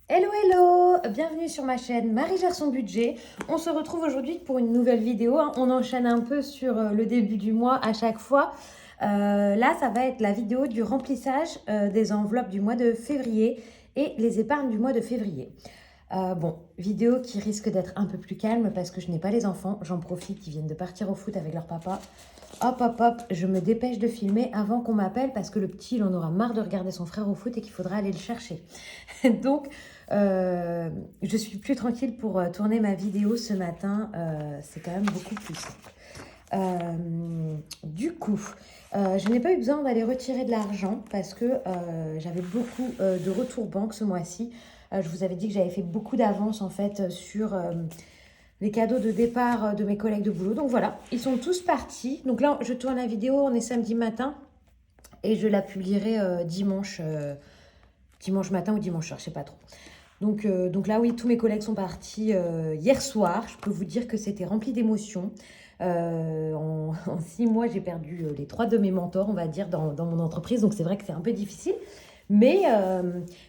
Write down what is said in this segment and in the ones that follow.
Hello hello, bienvenue sur ma chaîne Marie gère son budget. On se retrouve aujourd'hui pour une nouvelle vidéo, hein. On enchaîne un peu sur le début du mois à chaque fois. Là, ça va être la vidéo du remplissage des enveloppes du mois de février et les épargnes du mois de février. Bon, vidéo qui risque d'être un peu plus calme parce que je n'ai pas les enfants. J'en profite, ils viennent de partir au foot avec leur papa. Hop, hop, hop, je me dépêche de filmer avant qu'on m'appelle parce que le petit, il en aura marre de regarder son frère au foot et qu'il faudra aller le chercher. Donc, je suis plus tranquille pour tourner ma vidéo ce matin. C'est quand même beaucoup plus simple. Du coup, je n'ai pas eu besoin d'aller retirer de l'argent parce que j'avais beaucoup de retours banque ce mois-ci. Je vous avais dit que j'avais fait beaucoup d'avance en fait sur les cadeaux de départ de mes collègues de boulot. Donc voilà, ils sont tous partis. Donc là, je tourne la vidéo, on est samedi matin et je la publierai dimanche matin ou dimanche soir, je sais pas trop. Donc là, oui, tous mes collègues sont partis hier soir. Je peux vous dire que c'était rempli d'émotions. En 6 mois, j'ai perdu les 3 de mes mentors, on va dire, dans mon entreprise. Donc c'est vrai que c'est un peu difficile. Mais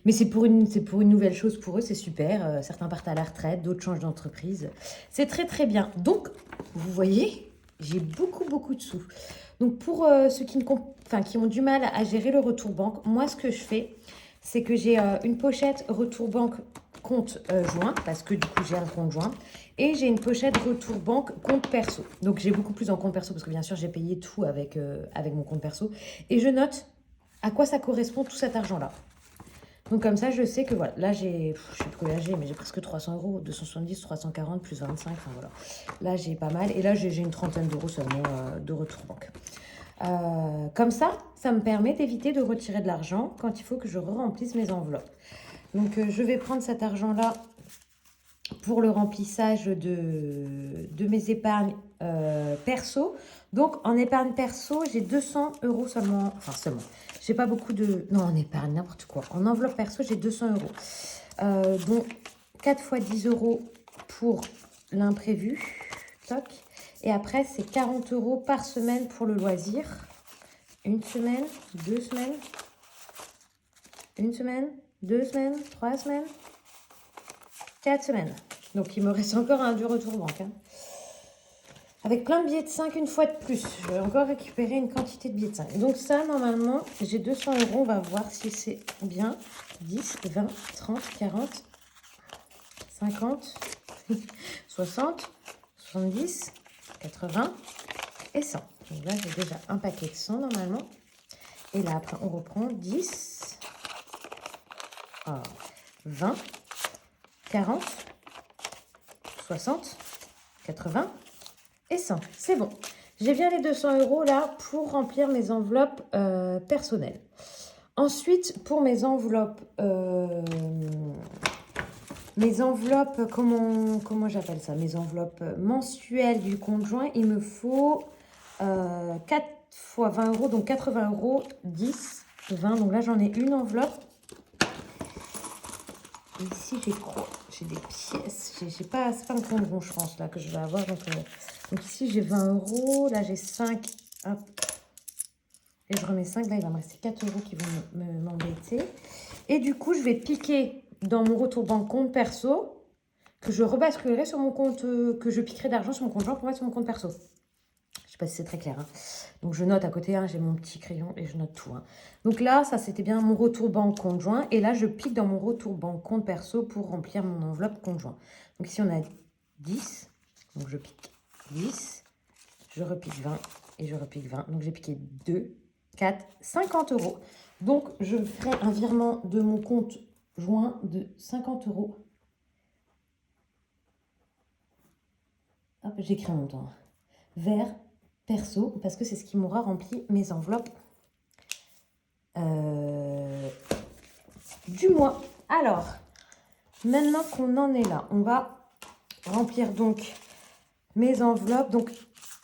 c'est pour une nouvelle chose pour eux, c'est super. Certains partent à la retraite, d'autres changent d'entreprise. C'est très très bien. Donc, vous voyez, j'ai beaucoup de sous. Donc pour ceux qui ont du mal à gérer le retour banque, moi ce que je fais, c'est que j'ai une pochette retour banque compte joint, parce que du coup j'ai un compte joint, et j'ai une pochette retour banque compte perso. Donc j'ai beaucoup plus en compte perso, parce que bien sûr j'ai payé tout avec mon compte perso, et je note à quoi ça correspond tout cet argent-là. Donc comme ça, je sais que voilà, là j'ai, je sais plus combien j'ai, mais j'ai presque 300 euros, 270, 340, plus 25, enfin voilà. Là j'ai pas mal, et là j'ai une trentaine d'euros seulement de retour banque. Comme ça me permet d'éviter de retirer de l'argent quand il faut que je remplisse mes enveloppes. Donc je vais prendre cet argent-là pour le remplissage de mes épargnes perso. Donc en épargne perso, j'ai 200 euros seulement. Enfin seulement. J'ai pas beaucoup de... Non, en épargne, n'importe quoi. En enveloppe perso, j'ai 200 euros. Donc 4 fois 10 euros pour l'imprévu. Toc. Et après, c'est 40 euros par semaine pour le loisir. Une semaine, 2 semaines, une semaine, 2 semaines, 3 semaines, 4 semaines. Donc il me reste encore un du retour banque, hein. Avec plein de billets de 5 une fois de plus. Je vais encore récupérer une quantité de billets de 5. Donc ça, normalement, j'ai 200 euros. On va voir si c'est bien. 10, 20, 30, 40, 50, 60, 70, 80 et 100. Donc là, j'ai déjà un paquet de 100 normalement. Et là, après, on reprend 10, 20, 40, 60, 80 et 100. C'est bon. J'ai bien les 200 euros là pour remplir mes enveloppes personnelles. Ensuite, pour mes enveloppes, comment j'appelle ça? Mes enveloppes mensuelles du conjoint, il me faut 4 fois 20 euros, donc 80 euros, 10, 20. Donc là, j'en ai une enveloppe. Et ici, j'ai quoi? J'ai des pièces. C'est pas un compte rond, je pense, là, que je vais avoir. Donc ici, j'ai 20 euros. Là, j'ai 5. Hop. Et je remets 5. Là, il va me rester 4 euros qui vont m'embêter. Et du coup, je vais piquer dans mon retour banque compte perso, que je rebasculerai sur mon compte, que je piquerai d'argent sur mon compte joint pour mettre sur mon compte perso. Je sais pas si c'est très clair, hein. Donc je note à côté, hein, j'ai mon petit crayon et je note tout, hein. Donc là, ça c'était bien mon retour banque compte joint. Et là, je pique dans mon retour banque compte perso pour remplir mon enveloppe compte joint. Donc ici, on a 10. Donc je pique 10. Je repique 20 et je repique 20. Donc j'ai piqué 2, 4, 50 euros. Donc je ferai un virement de mon compte joint de 50 euros. Hop, j'écris en même temps. Vers perso, parce que c'est ce qui m'aura rempli mes enveloppes du mois. Alors, maintenant qu'on en est là, on va remplir donc mes enveloppes. Donc,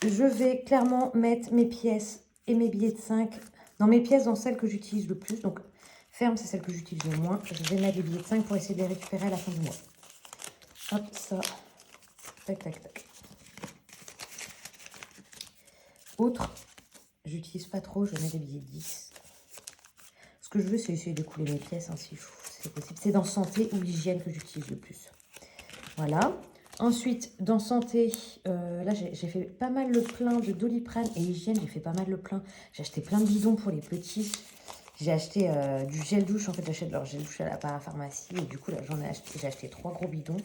je vais clairement mettre mes pièces et mes billets de 5 dans mes pièces, dans celles que j'utilise le plus. Donc, ferme, c'est celle que j'utilise le moins. Je vais mettre les billets de 5 pour essayer de les récupérer à la fin du mois. Hop, ça. Tac, tac, tac. Autre, j'utilise pas trop, je mets des billets de 10. Ce que je veux, c'est essayer de couler mes pièces, hein, s'il faut. c'est possible. C'est dans santé ou hygiène que j'utilise le plus. Voilà. Ensuite, dans santé, là, j'ai fait pas mal le plein de Doliprane et hygiène. J'ai fait pas mal le plein. J'ai acheté plein de bidons pour les petits. J'ai acheté du gel douche. En fait, j'achète leur gel douche à la parapharmacie. Et du coup, là, j'ai acheté 3 gros bidons.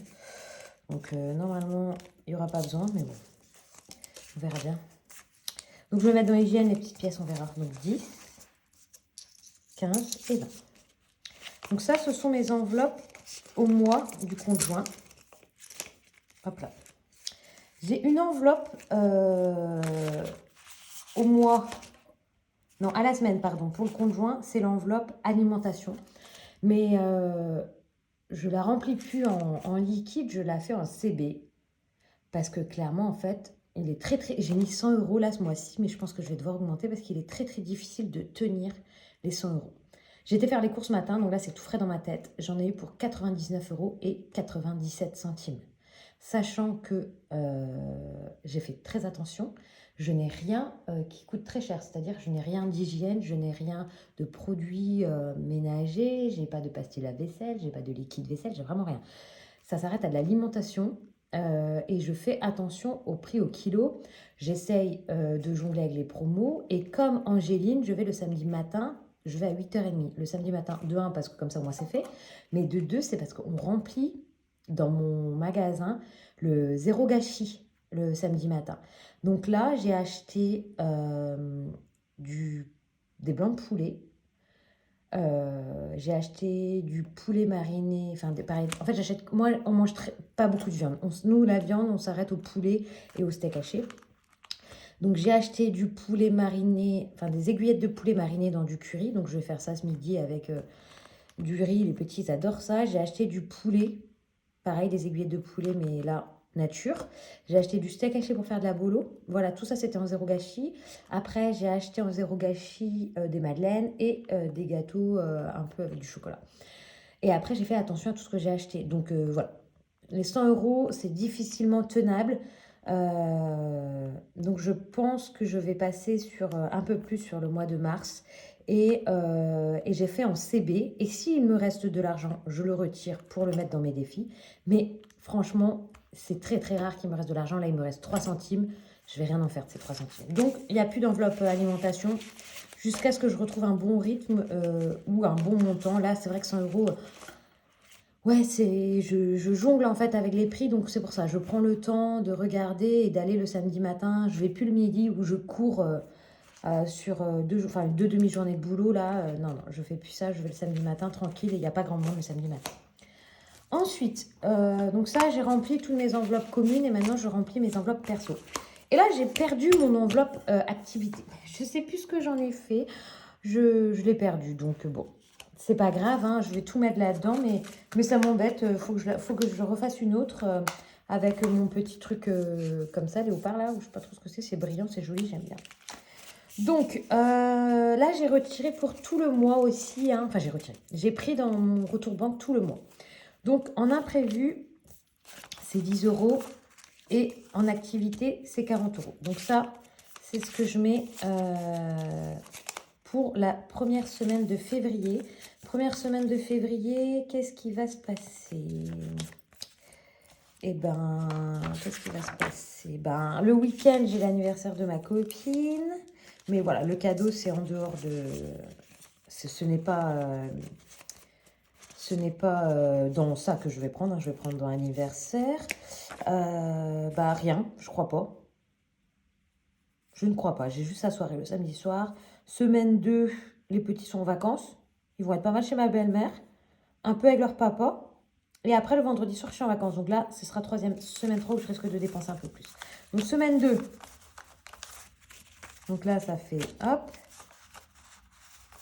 Donc, normalement, il n'y aura pas besoin. Mais bon, on verra bien. Donc, je vais mettre dans hygiène les petites pièces. On verra. Donc, 10, 15 et 20. Donc, ça, ce sont mes enveloppes au mois du conjoint. Hop là. J'ai une enveloppe au mois, non, à la semaine, pardon, pour le conjoint, c'est l'enveloppe alimentation. Mais je la remplis plus en liquide, je la fais en CB. Parce que clairement, en fait, il est très... J'ai mis 100 € là ce mois-ci, mais je pense que je vais devoir augmenter parce qu'il est très difficile de tenir les 100 €. J'ai été faire les courses ce matin, donc là, c'est tout frais dans ma tête. J'en ai eu pour 99 € et 97 centimes. Sachant que j'ai fait très attention, je n'ai rien qui coûte très cher. C'est-à-dire je n'ai rien d'hygiène, je n'ai rien de produits ménagers, je n'ai pas de pastilles à vaisselle, je n'ai pas de liquide vaisselle, j'ai vraiment rien. Ça s'arrête à de l'alimentation et je fais attention au prix au kilo. J'essaye de jongler avec les promos et comme Angéline, je vais le samedi matin, je vais à 8h30. Le samedi matin, de 1 parce que comme ça moi c'est fait, mais de 2 c'est parce qu'on remplit dans mon magasin le zéro gâchis le samedi matin. Donc là, j'ai acheté des blancs de poulet. J'ai acheté du poulet mariné. Enfin, pareil. En fait, j'achète. Moi, on mange pas beaucoup de viande. Nous, la viande, on s'arrête au poulet et au steak haché. Donc, j'ai acheté du poulet mariné, enfin des aiguillettes de poulet mariné dans du curry. Donc, je vais faire ça ce midi avec du riz. Les petits ils adorent ça. J'ai acheté du poulet. Pareil, des aiguillettes de poulet, mais là, nature. J'ai acheté du steak haché pour faire de la bolo. Voilà, tout ça, c'était en zéro gâchis. Après, j'ai acheté en zéro gâchis des madeleines et des gâteaux un peu avec du chocolat. Et après, j'ai fait attention à tout ce que j'ai acheté. Donc, voilà. Les 100 €, c'est difficilement tenable. Donc, je pense que je vais passer sur un peu plus sur le mois de mars. Et j'ai fait en CB. Et s'il me reste de l'argent, je le retire pour le mettre dans mes défis. Mais franchement, c'est très rare qu'il me reste de l'argent. Là, il me reste 3 centimes. Je vais rien en faire de ces 3 centimes. Donc, il n'y a plus d'enveloppe alimentation jusqu'à ce que je retrouve un bon rythme ou un bon montant. Là, c'est vrai que 100 €, ouais, je jongle en fait avec les prix. Donc, c'est pour ça. Je prends le temps de regarder et d'aller le samedi matin. Je vais plus le midi où je cours sur deux demi-journées de boulot. Là, non, je fais plus ça. Je vais le samedi matin tranquille et il n'y a pas grand monde le samedi matin. Ensuite, donc ça, j'ai rempli toutes mes enveloppes communes et maintenant, je remplis mes enveloppes perso. Et là, j'ai perdu mon enveloppe activité. Je ne sais plus ce que j'en ai fait. Je l'ai perdu, donc bon, c'est pas grave. Hein, je vais tout mettre là-dedans, mais ça m'embête. Faut que je refasse une autre avec mon petit truc comme ça, léopard là, où je sais pas trop ce que c'est. C'est brillant, c'est joli, j'aime bien. Donc, là, j'ai retiré pour tout le mois aussi. Hein. Enfin, j'ai retiré. J'ai pris dans mon retour banque tout le mois. Donc, en imprévu, c'est 10 € et en activité, c'est 40 €. Donc ça, c'est ce que je mets pour la première semaine de février. Première semaine de février, qu'est-ce qui va se passer? Eh ben, qu'est-ce qui va se passer? Ben, le week-end, j'ai l'anniversaire de ma copine. Mais voilà, le cadeau, c'est en dehors de... Ce n'est pas dans ça que je vais prendre. Hein. Je vais prendre dans l'anniversaire. Bah, rien, je crois pas. Je ne crois pas. J'ai juste la soirée le samedi soir. Semaine 2, les petits sont en vacances. Ils vont être pas mal chez ma belle-mère. Un peu avec leur papa. Et après, le vendredi soir, je suis en vacances. Donc là, ce sera semaine 3 où je risque de dépenser un peu plus. Donc, semaine 2. Donc là, ça fait hop.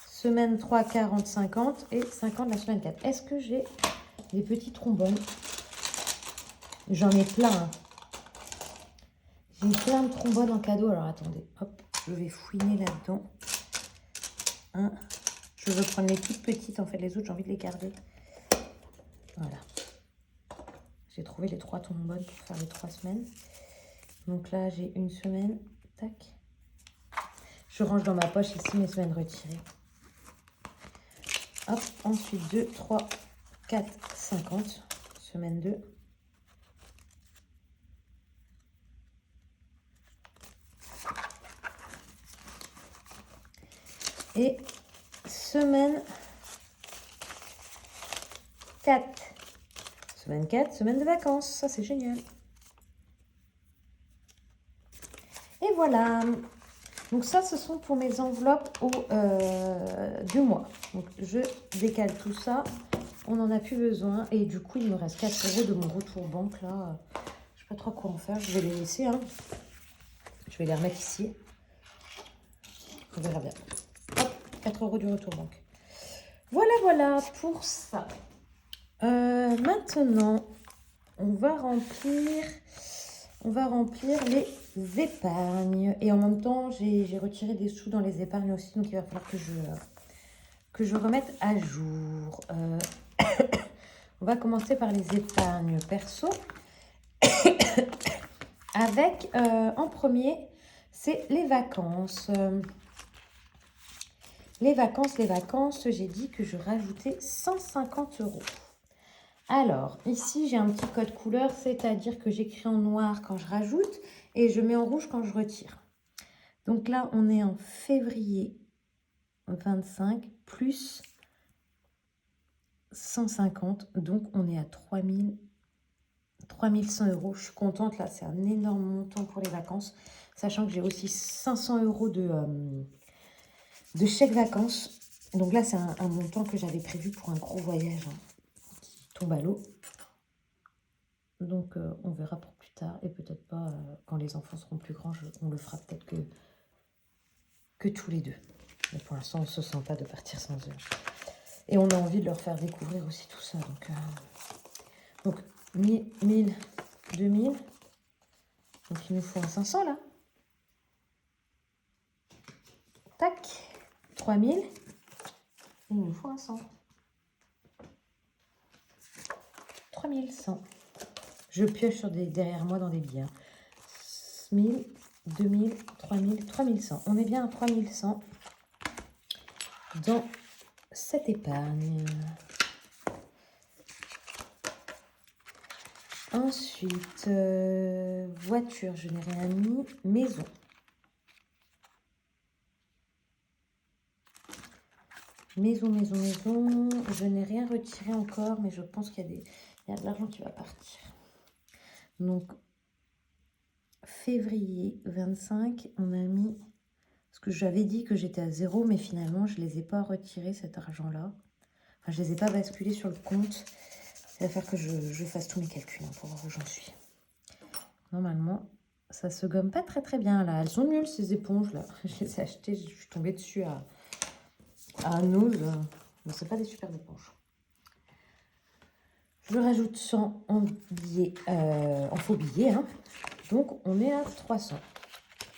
Semaine 3, 40, 50 et 50 la semaine 4. Est-ce que j'ai des petits trombones? J'en ai plein. Hein. J'ai plein de trombones en cadeau. Alors attendez, hop, je vais fouiner là-dedans. Hein. Je veux prendre les toutes petites. En fait, les autres, j'ai envie de les garder. Voilà. J'ai trouvé les 3 trombones pour faire les 3 semaines. Donc là, j'ai une semaine. Tac. Je range dans ma poche ici mes semaines retirées. Hop, ensuite 2, 3, 4, 50. Semaine 2. Et semaine 4. Semaine 4, semaine de vacances. Ça, c'est génial. Et voilà. Donc ça, ce sont pour mes enveloppes au 2 mois. Donc je décale tout ça. On n'en a plus besoin. Et du coup, il me reste 4 € de mon retour banque là. Je sais pas trop quoi en faire. Je vais les laisser. Hein. Je vais les remettre ici. On verra bien. Hop, 4 € du retour banque. Voilà, voilà pour ça. Maintenant, on va remplir les épargnes. Et en même temps, j'ai retiré des sous dans les épargnes aussi. Donc, il va falloir que je remette à jour. On va commencer par les épargnes perso. Avec, en premier, c'est les vacances. Les vacances, j'ai dit que je rajoutais 150 €. Alors, ici, j'ai un petit code couleur, c'est-à-dire que j'écris en noir quand je rajoute et je mets en rouge quand je retire. Donc là, on est en février 25 plus 150, donc on est à 3100 €. Je suis contente, là, c'est un énorme montant pour les vacances, sachant que j'ai aussi 500 € de chèque vacances. Donc là, c'est un montant que j'avais prévu pour un gros voyage hein, qui tombe à l'eau. Donc, on verra pour plus tard. Et peut-être pas quand les enfants seront plus grands. On le fera peut-être que tous les deux. Mais pour l'instant, on ne se sent pas de partir sans eux. Et on a envie de leur faire découvrir aussi tout ça. Donc 1000, 2000. Donc, il nous faut un 500 là. Tac. 3000. Il nous faut un 100. 3100. Je pioche derrière moi dans des billets. 1000, 2000, 3000, 3100. On est bien à 3100 dans cette épargne. Ensuite, voiture, je n'ai rien mis. Maison. Maison. Je n'ai rien retiré encore, mais je pense qu'il y a de l'argent qui va partir. Donc, février 25, on a mis... Parce que j'avais dit que j'étais à 0, mais finalement, je ne les ai pas retirés, cet argent-là. Enfin, je ne les ai pas basculés sur le compte. Il va falloir que je fasse tous mes calculs hein, pour voir où j'en suis. Normalement, ça se gomme pas très bien, là. Elles sont nulles, ces éponges-là. Je les ai achetées, je suis tombée dessus à Nose. Mais c'est pas des super éponges. Je rajoute 100 en billets, en faux billets. Hein. Donc, on est à 300.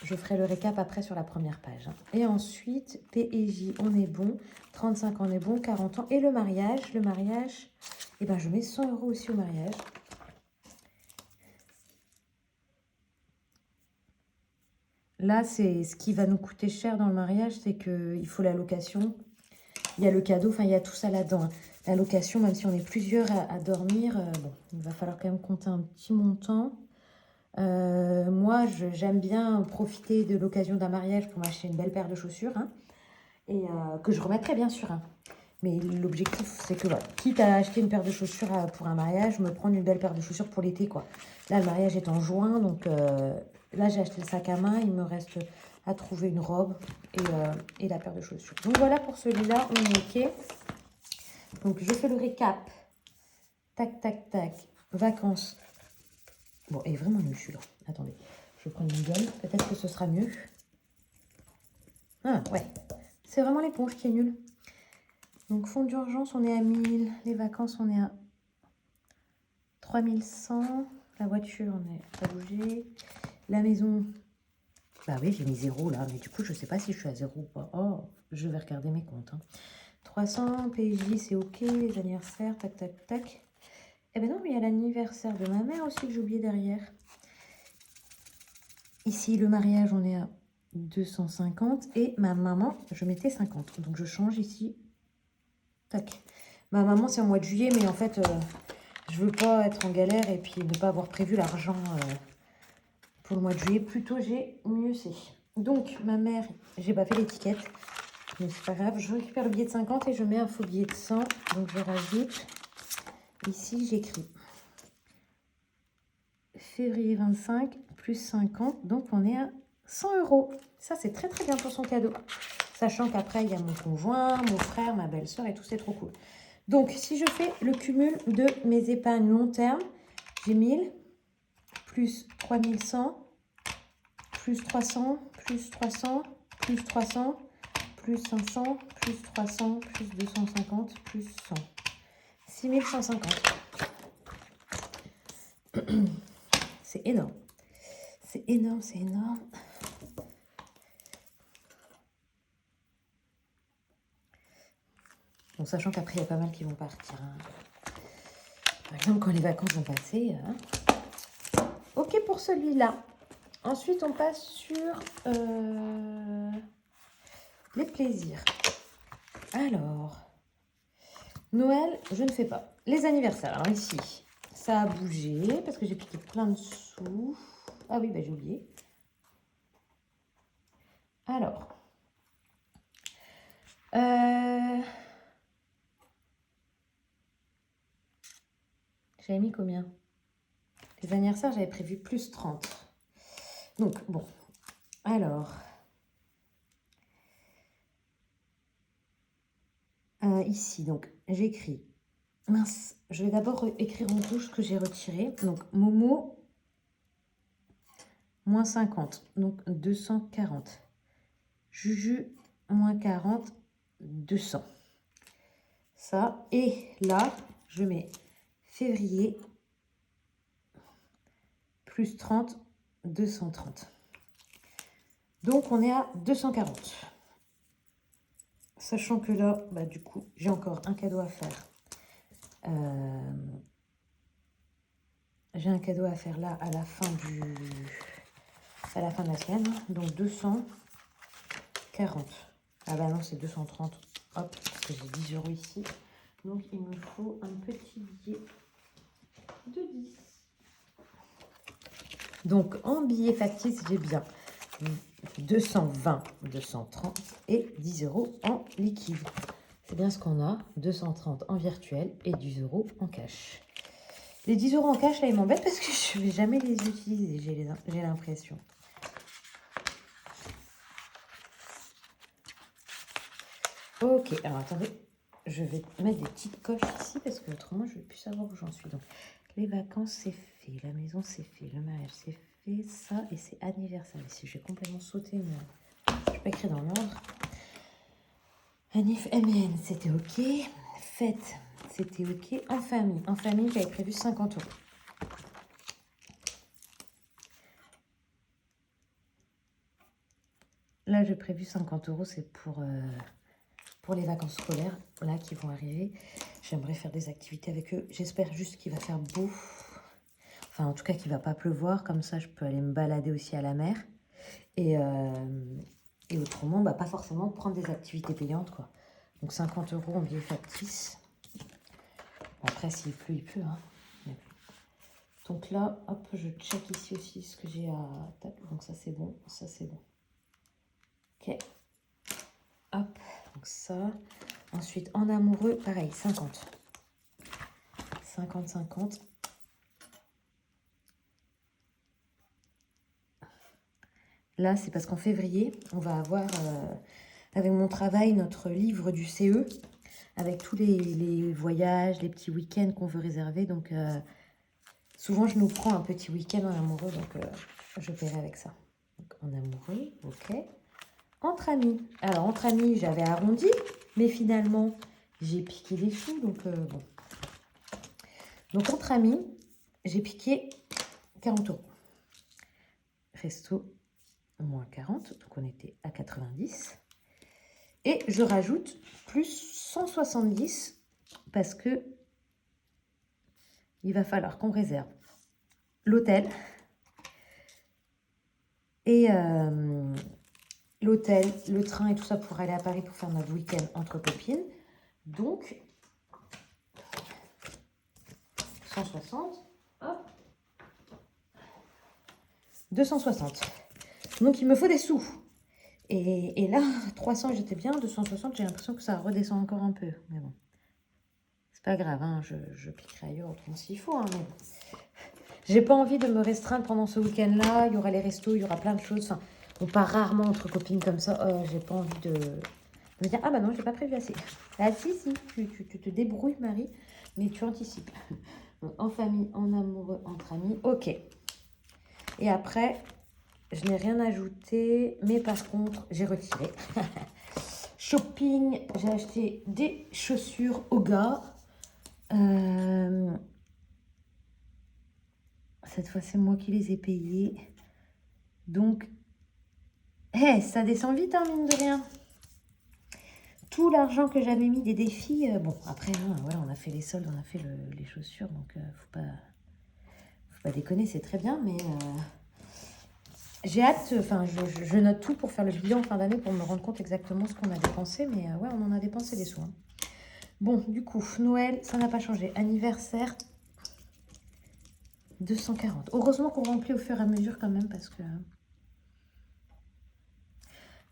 Je ferai le récap après sur la première page. Hein. Et ensuite, PEJ, on est bon. 35, on est bon. 40 ans. Et le mariage, eh ben, je mets 100 € aussi au mariage. Là, c'est ce qui va nous coûter cher dans le mariage, c'est qu'il faut la location. Il y a le cadeau, enfin, il y a tout ça là-dedans. Hein. La location, même si on est plusieurs à dormir, bon, il va falloir quand même compter un petit montant. Moi, j'aime bien profiter de l'occasion d'un mariage pour m'acheter une belle paire de chaussures. Hein, et que je remettrai bien sûr. Hein. Mais l'objectif, c'est que, voilà, quitte à acheter une paire de chaussures pour un mariage, me prendre une belle paire de chaussures pour l'été, quoi. Là, le mariage est en juin, donc là, j'ai acheté le sac à main. Il me reste à trouver une robe et la paire de chaussures. Donc, voilà pour celui-là, on est OK. Donc, je fais le récap. Tac, tac, tac. Vacances. Bon, il est vraiment nul, celui-là. Attendez, je prends une gueule. Peut-être que ce sera mieux. Ah, ouais. C'est vraiment l'éponge qui est nulle. Donc, fonds d'urgence, on est à 1000. Les vacances, on est à 3100. La voiture, on est pas bougé. La maison, bah oui, j'ai mis 0 là. Mais du coup, je ne sais pas si je suis à 0 ou pas. Oh, je vais regarder mes comptes. Hein. 300, PJ, c'est OK. Les anniversaires, tac, tac, tac. Eh ben non, mais il y a l'anniversaire de ma mère aussi que j'ai oublié derrière. Ici, le mariage, on est à 250. Et ma maman, je mettais 50. Donc, je change ici. Tac. Ma maman, c'est au mois de juillet, mais en fait, je veux pas être en galère et puis ne pas avoir prévu l'argent pour le mois de juillet. Plus tôt j'ai, mieux c'est. Donc, ma mère, j'ai pas fait l'étiquette, mais c'est pas grave. Je récupère le billet de 50 et je mets un faux billet de 100. Donc, je rajoute. Ici, j'écris février 25 plus 50. Donc, on est à 100 €. Ça, c'est très, très bien pour son cadeau. Sachant qu'après, il y a mon conjoint, mon frère, ma belle-sœur et tout, c'est trop cool. Donc, si je fais le cumul de mes épargnes long terme, j'ai 1000 plus 3100 plus 300 plus 300 plus 300 plus 500 plus 300 plus 250 plus 100. 6150. C'est énorme. C'est énorme, c'est énorme. Bon, sachant qu'après, il y a pas mal qui vont partir. Hein. Par exemple, quand les vacances vont passer. Ok pour celui-là. Ensuite, on passe sur les plaisirs. Alors, Noël, je ne fais pas. Les anniversaires, alors ici, ça a bougé parce que j'ai piqué plein de sous. Ah oui, bah j'ai oublié. Alors, j'avais mis combien? Les anniversaires, j'avais prévu plus 30. Donc, bon. Alors, ici, donc, j'écris. Mince, je vais d'abord écrire en rouge ce que j'ai retiré. Donc, Momo, moins 50, donc 240. Juju, moins 40, 200. Ça, et là, je mets février, plus 30, 230. Donc, on est à 240. Sachant que là, bah, du coup, j'ai encore un cadeau à faire. J'ai un cadeau à faire là à la fin de la semaine. Donc 240. Ah bah non, c'est 230. Hop, parce que j'ai 10 € ici. Donc il me faut un petit billet de 10. Donc en billet factice, j'ai bien 220, 230 et 10 € en liquide. C'est bien ce qu'on a, 230 en virtuel et 10 € en cash. Les 10 € en cash, là, ils m'embêtent parce que je ne vais jamais les utiliser, j'ai l'impression. Ok, alors attendez, je vais mettre des petites coches ici parce que autrement, je ne vais plus savoir où j'en suis. Donc, les vacances, c'est fait, la maison, c'est fait, le mariage, c'est fait, ça, et c'est anniversaire. Ici, j'ai complètement sauté, mais je vais pas écrire dans l'ordre. Anniv MN, c'était ok. Fête, c'était ok. En famille, j'avais prévu 50 €. Là, j'ai prévu 50 €, c'est pour les vacances scolaires, là, qui vont arriver. J'aimerais faire des activités avec eux. J'espère juste qu'il va faire beau. Enfin, en tout cas, qu'il ne va pas pleuvoir. Comme ça, je peux aller me balader aussi à la mer. Et autrement, bah, pas forcément prendre des activités payantes, quoi. Donc, 50 € en billet factice. Après, s'il pleut, il pleut, hein. Donc là, hop, je check ici aussi ce que j'ai à... Donc ça, c'est bon. Ça, c'est bon. Ok. Hop, donc ça. Ensuite, en amoureux, pareil, 50. 50, 50. Là, c'est parce qu'en février, on va avoir, avec mon travail, notre livre du CE, avec tous les voyages, les petits week-ends qu'on veut réserver. Donc, souvent, je nous prends un petit week-end en amoureux, donc je paierai avec ça. Donc, en amoureux, ok. Entre amis. Alors, entre amis, j'avais arrondi, mais finalement, j'ai piqué les sous, donc bon. Donc, entre amis, j'ai piqué 40 €. Resto, moins 40, donc on était à 90. Et je rajoute plus 170 parce que il va falloir qu'on réserve l'hôtel et l'hôtel, le train et tout ça pour aller à Paris pour faire notre week-end entre copines. Donc, 160, hop, 260. Donc, il me faut des sous. Et là, 300, j'étais bien. 260, j'ai l'impression que ça redescend encore un peu. Mais bon, c'est pas grave, hein, je piquerai ailleurs autrement s'il faut. Hein, mais bon. J'ai pas envie de me restreindre pendant ce week-end-là. Il y aura les restos, il y aura plein de choses. Enfin, on part rarement entre copines comme ça. J'ai pas envie de me dire, ah bah non, j'ai pas prévu assez. Ah si, tu te débrouilles, Marie, mais tu anticipes. Donc, en famille, en amoureux, entre amis, ok. Et après, je n'ai rien ajouté, mais par contre, j'ai retiré. Shopping, j'ai acheté des chaussures au gars. Cette fois, c'est moi qui les ai payées. Donc, ça descend vite, hein, mine de rien. Tout l'argent que j'avais mis des défis, bon, après, hein, voilà, on a fait les soldes, on a fait les chaussures, donc faut pas déconner, c'est très bien, mais j'ai hâte, enfin, je note tout pour faire le bilan en fin d'année pour me rendre compte exactement ce qu'on a dépensé, mais ouais, on en a dépensé des sous. Hein. Bon, du coup, Noël, ça n'a pas changé. Anniversaire, 240. Heureusement qu'on remplit au fur et à mesure quand même, parce que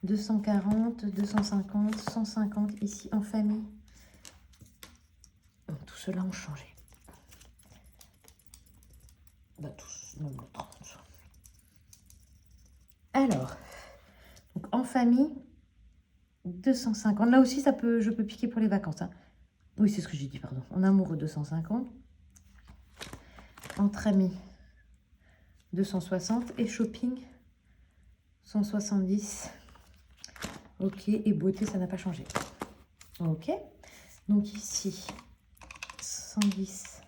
240, 250, 150 ici en famille. Bon, tout cela ont changé. Bah, tous, non, 30. Alors, donc en famille, 250. Là aussi, je peux piquer pour les vacances. Hein. Oui, c'est ce que j'ai dit, pardon. En amoureux, 250. Entre amis, 260. Et shopping, 170. Ok, et beauté, ça n'a pas changé. Ok. Donc ici, 110,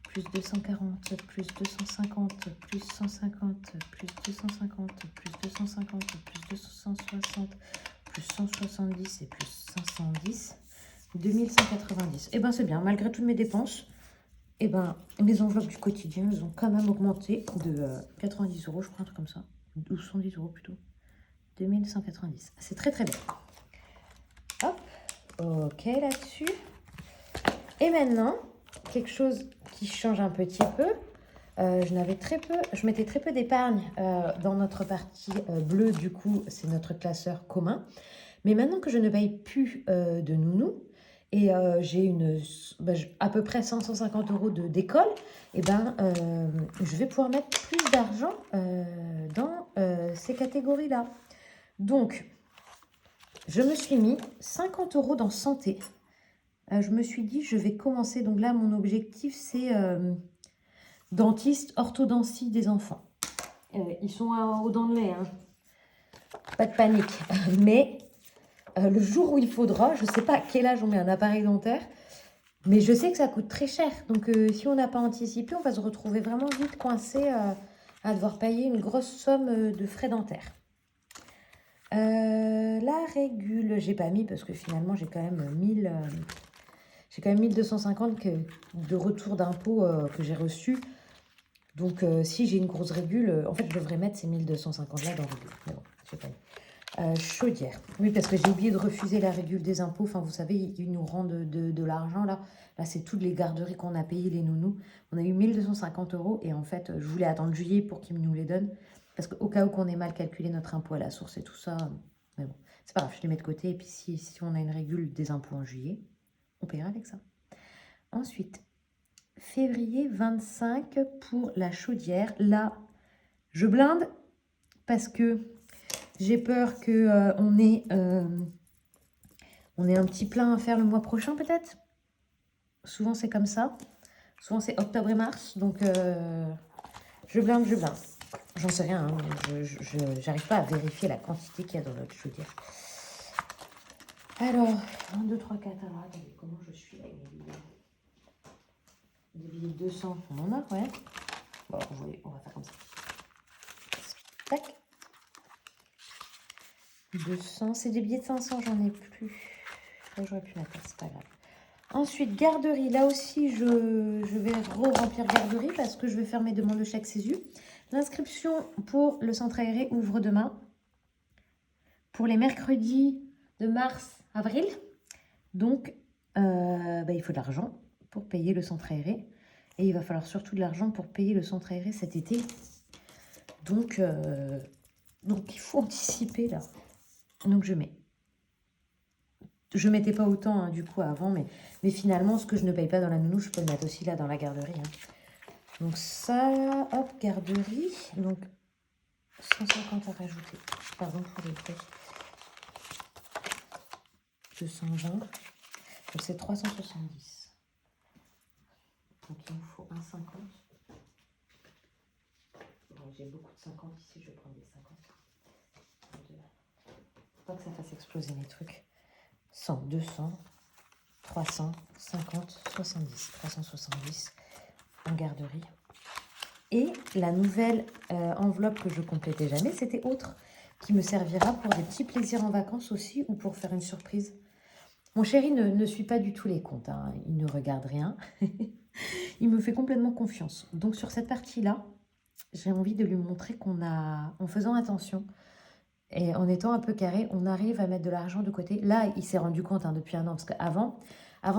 plus 240, plus 250, plus 150, plus 250, plus 250, plus 260, plus 170 et plus 510, 2190. Eh bien, c'est bien. Malgré toutes mes dépenses, eh ben, mes enveloppes du quotidien, elles ont quand même augmenté de 90 €, je crois, un truc comme ça. Ou 110 € plutôt. 2190. C'est très, très bien. Hop. Ok, là-dessus. Et maintenant, quelque chose qui change un petit peu. Je mettais très peu d'épargne dans notre partie bleue, du coup, c'est notre classeur commun. Mais maintenant que je ne paye plus de nounou, et j'ai à peu près 150 € d'école, et ben, je vais pouvoir mettre plus d'argent dans ces catégories-là. Donc, je me suis mis 50 € dans santé. Je me suis dit, je vais commencer. Donc là, mon objectif, c'est dentiste, orthodontie des enfants. Ils sont aux dents de lait, hein. Pas de panique. Mais le jour où il faudra, je ne sais pas à quel âge on met un appareil dentaire, mais je sais que ça coûte très cher. Donc si on n'a pas anticipé, on va se retrouver vraiment vite coincé à devoir payer une grosse somme de frais dentaires. La régule, j'ai pas mis parce que finalement j'ai quand même 1250 de retour d'impôt que j'ai reçu. Donc si j'ai une grosse régule, en fait je devrais mettre ces 1250 là dans la régule. Mais bon, j'ai pas mis. Chaudière. Oui, parce que j'ai oublié de refuser la régule des impôts. Enfin, vous savez, ils nous rendent de l'argent là. Là, c'est toutes les garderies qu'on a payées, les nounous. On a eu 1250 € et en fait, je voulais attendre juillet pour qu'ils nous les donnent. Parce qu'au cas où qu'on ait mal calculé notre impôt à la source et tout ça. Mais bon, c'est pas grave, je les mets de côté. Et puis si on a une régule des impôts en juillet, on paiera avec ça. Ensuite, février 25 pour la chaudière. Là, je blinde parce que j'ai peur qu'on ait un petit plein à faire le mois prochain peut-être. Souvent c'est comme ça. Souvent c'est octobre et mars. Donc je blinde. J'en sais rien. Hein. Je n'arrive pas à vérifier la quantité qu'il y a dans notre chaudière. Alors, 1, 2, 3, 4. Alors attendez, comment je suis avec mes billets? Des billets de 200, on en a, ouais. Bon, on va faire comme ça. Tac. 200, c'est des billets de 500, j'en ai plus. J'aurais pu mettre, c'est pas grave. Ensuite, garderie. Là aussi, je vais remplir garderie parce que je vais faire mes demandes de chèque CESU. L'inscription pour le centre aéré ouvre demain. Pour les mercredis de mars, avril. Donc, il faut de l'argent pour payer le centre aéré. Et il va falloir surtout de l'argent pour payer le centre aéré cet été. Donc il faut anticiper là. Donc je mets. Je ne mettais pas autant du coup avant, mais finalement, ce que je ne paye pas dans la nounou, je peux le mettre aussi là dans la garderie. Donc ça, hop, garderie. Donc 150 à rajouter. Pardon pour les prix. 220. Donc c'est 370. Donc il me faut un 50. Bon, j'ai beaucoup de 50 ici, je vais prendre des 50. Faut pas que ça fasse exploser mes trucs. 100, 200, 300, 50, 70. 370 en garderie. Et la nouvelle enveloppe que je complétais jamais, c'était autre, qui me servira pour des petits plaisirs en vacances aussi ou pour faire une surprise. Mon chéri ne suit pas du tout les comptes, hein. Il ne regarde rien. Il me fait complètement confiance. Donc sur cette partie-là, j'ai envie de lui montrer qu'on a, en faisant attention et en étant un peu carré, on arrive à mettre de l'argent de côté. Là, il s'est rendu compte depuis un an, parce qu'avant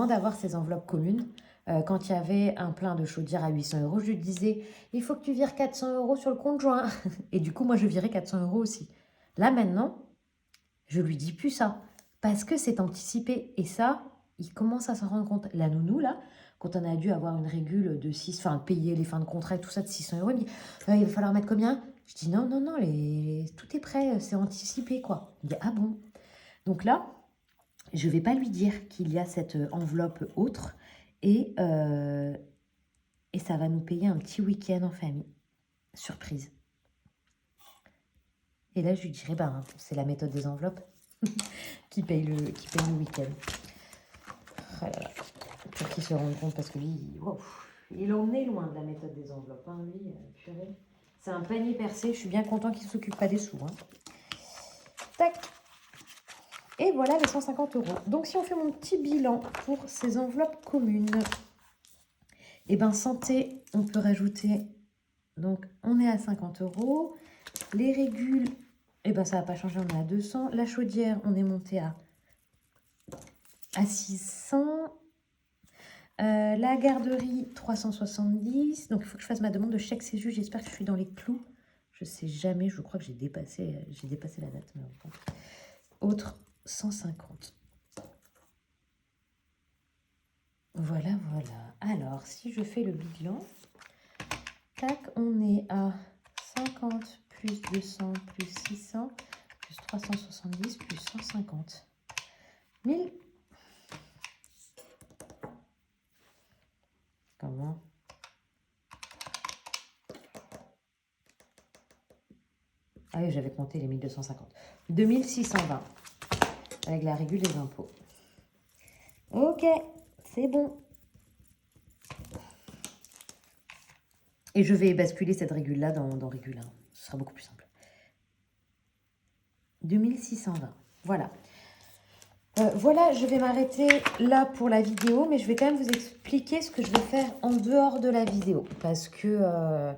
d'avoir ces enveloppes communes, quand il y avait un plein de chaudière à 800 euros, je lui disais, il faut que tu vires 400 euros sur le compte joint. Et du coup, moi, je virais 400 euros aussi. Là, maintenant, je lui dis plus ça, parce que c'est anticipé. Et ça, il commence à s'en rendre compte. La nounou, là, quand on a dû avoir une régule de 6, enfin, payer les fins de contrat et tout ça de 600 euros, il me dit, il va falloir mettre combien? Je dis, non, non, non, tout est prêt, c'est anticipé, quoi. Il me dit, ah bon? Donc là, je ne vais pas lui dire qu'il y a cette enveloppe autre et ça va nous payer un petit week-end en famille. Surprise. Et là, je lui dirai, c'est la méthode des enveloppes qui paye le week-end. Oh là là. Pour qu'il se rende compte, parce que lui, il en est loin de la méthode des enveloppes. Hein, lui, purée. C'est un panier percé. Je suis bien content qu'il ne s'occupe pas des sous. Hein. Tac. Et voilà les 150 euros. Donc, si on fait mon petit bilan pour ces enveloppes communes, et santé, on peut rajouter. Donc, on est à 50 euros. Les régules, ça va pas changer, on est à 200. La chaudière, on est monté à 600. La garderie, 370. Donc, il faut que je fasse ma demande de chèque CESU. J'espère que je suis dans les clous. Je sais jamais, je crois que j'ai dépassé la date. Mais bon. Autre, 150. Voilà, voilà. Alors, si je fais le bilan, tac, on est à 50 plus 200 plus 600 plus 370 plus 150. 1000. Comment? Ah oui, j'avais compté les 1250. 2620 avec la régule des impôts. Ok, c'est bon. Et je vais basculer cette régule-là dans régule 1. Ce sera beaucoup plus simple. 2620. Voilà. Voilà, je vais m'arrêter là pour la vidéo, mais je vais quand même vous expliquer ce que je vais faire en dehors de la vidéo. Parce que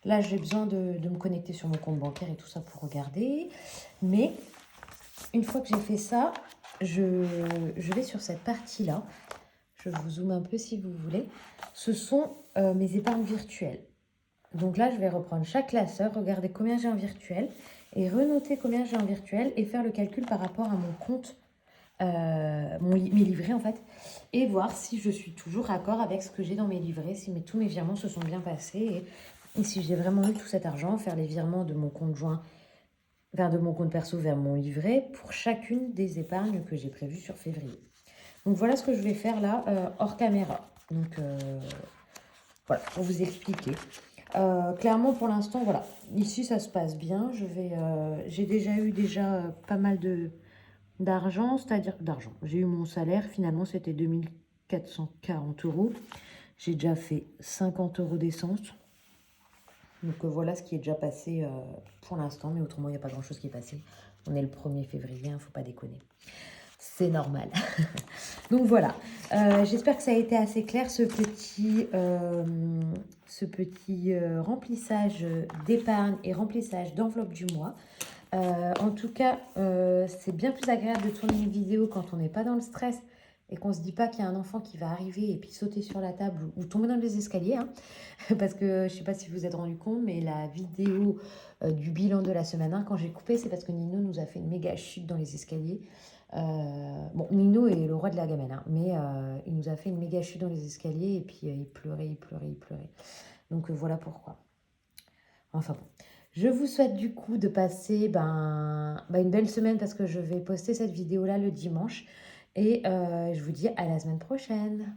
là, j'ai besoin de me connecter sur mon compte bancaire et tout ça pour regarder. Mais une fois que j'ai fait ça, je vais sur cette partie-là. Je vous zoome un peu si vous voulez. Ce sont mes épargnes virtuelles. Donc là, je vais reprendre chaque classeur, regarder combien j'ai en virtuel et renoter combien j'ai en virtuel et faire le calcul par rapport à mon compte, mes livrets en fait, et voir si je suis toujours raccord avec ce que j'ai dans mes livrets, si tous mes virements se sont bien passés et si j'ai vraiment eu tout cet argent, faire les virements de mon compte joint de mon compte perso vers mon livret pour chacune des épargnes que j'ai prévues sur février. Donc voilà ce que je vais faire là, hors caméra. Donc voilà, pour vous expliquer. Clairement, pour l'instant, voilà. Ici, ça se passe bien. J'ai déjà eu pas mal d'argent, c'est-à-dire d'argent. J'ai eu mon salaire, finalement, c'était 2440 euros. J'ai déjà fait 50 euros d'essence. Donc voilà ce qui est déjà passé pour l'instant, mais autrement, il n'y a pas grand-chose qui est passé. On est le 1er février, il ne faut pas déconner. C'est normal. Donc voilà, j'espère que ça a été assez clair, ce petit remplissage d'épargne et remplissage d'enveloppe du mois. En tout cas, c'est bien plus agréable de tourner une vidéo quand on n'est pas dans le stress et qu'on se dit pas qu'il y a un enfant qui va arriver et puis sauter sur la table ou tomber dans les escaliers, hein. Parce que je sais pas si vous vous êtes rendu compte, mais la vidéo du bilan de la semaine 1, quand j'ai coupé, c'est parce que Nino nous a fait une méga chute dans les escaliers. Bon, Nino est le roi de la gamelle, hein, mais il nous a fait une méga chute dans les escaliers et puis il pleurait, il pleurait, il pleurait. Donc voilà pourquoi. Enfin bon. Je vous souhaite du coup de passer une belle semaine parce que je vais poster cette vidéo-là le dimanche. Et je vous dis à la semaine prochaine.